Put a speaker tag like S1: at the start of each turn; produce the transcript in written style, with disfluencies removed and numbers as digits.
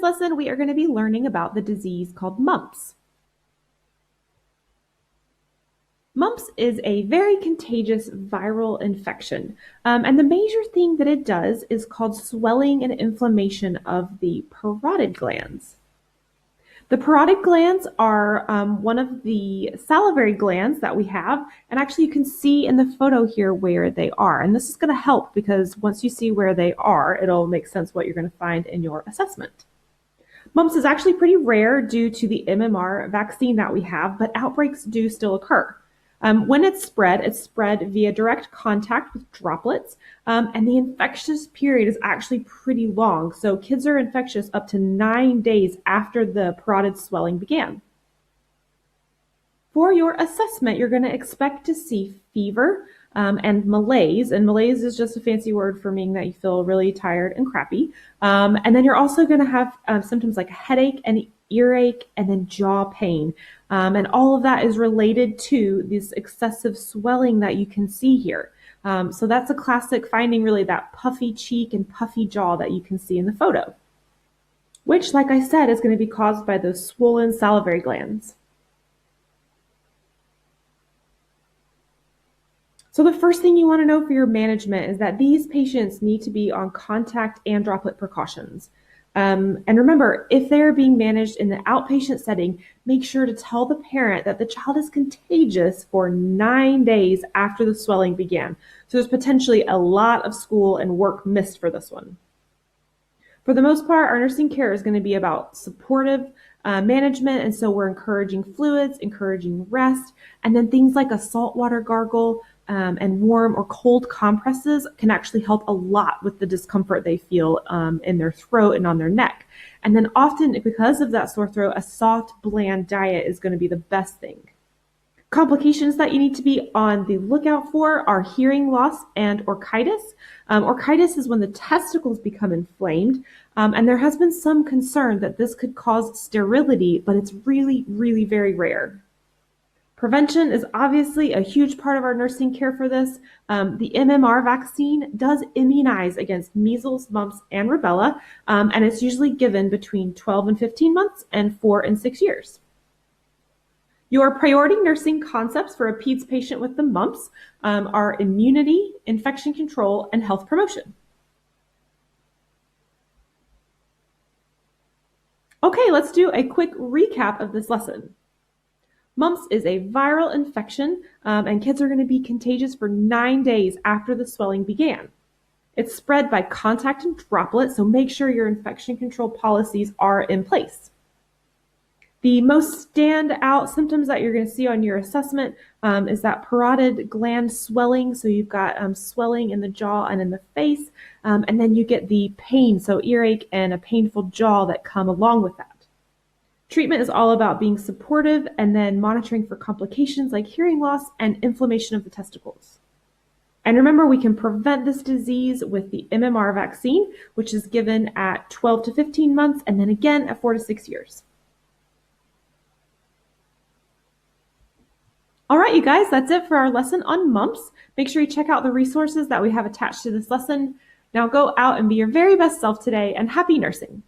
S1: lesson, we are going to be learning about the disease called mumps. Mumps is a very contagious viral infection, and the major thing that it does is called swelling and inflammation of the parotid glands. The parotid glands are one of the salivary glands that we have, and actually you can see in the photo here where they are. And this is going to help because once you see where they are, it'll make sense what you're going to find in your assessment. Mumps is actually pretty rare due to the MMR vaccine that we have, but outbreaks do still occur. When it's spread via direct contact with droplets, and the infectious period is actually pretty long. So kids are infectious up to 9 days after the parotid swelling began. For your assessment, you're going to expect to see fever and malaise. And malaise is just a fancy word for meaning that you feel really tired and crappy. And then you're also going to have symptoms like a headache and earache and then jaw pain. And all of that is related to this excessive swelling that you can see here. So that's a classic finding, really, that puffy cheek and puffy jaw that you can see in the photo, which, like I said, is going to be caused by those swollen salivary glands. So the first thing you want to know for your management is that these patients need to be on contact and droplet precautions. And remember, if they're being managed in the outpatient setting, make sure to tell the parent that the child is contagious for 9 days after the swelling began. So there's potentially a lot of school and work missed for this one. For the most part, our nursing care is going to be about supportive management, and so we're encouraging fluids, encouraging rest, and then things like a saltwater gargle and warm or cold compresses can actually help a lot with the discomfort they feel in their throat and on their neck. And then often, because of that sore throat, a soft, bland diet is going to be the best thing. Complications that you need to be on the lookout for are hearing loss and orchitis. Orchitis is when the testicles become inflamed, and there has been some concern that this could cause sterility, but it's really, really very rare. Prevention is obviously a huge part of our nursing care for this. The MMR vaccine does immunize against measles, mumps, and rubella, and it's usually given between 12 and 15 months and 4 and 6 years. Your priority nursing concepts for a PEDS patient with the mumps are immunity, infection control, and health promotion. Okay, let's do a quick recap of this lesson. Mumps is a viral infection, and kids are going to be contagious for 9 days after the swelling began. It's spread by contact and droplets, so make sure your infection control policies are in place. The most standout symptoms that you're going to see on your assessment is that parotid gland swelling. So you've got swelling in the jaw and in the face, and then you get the pain, so earache and a painful jaw that come along with that. Treatment is all about being supportive and then monitoring for complications like hearing loss and inflammation of the testicles. And remember, we can prevent this disease with the MMR vaccine, which is given at 12 to 15 months and then again at 4 to 6 years. All right, you guys, that's it for our lesson on mumps. Make sure you check out the resources that we have attached to this lesson. Now go out and be your very best self today, and happy nursing.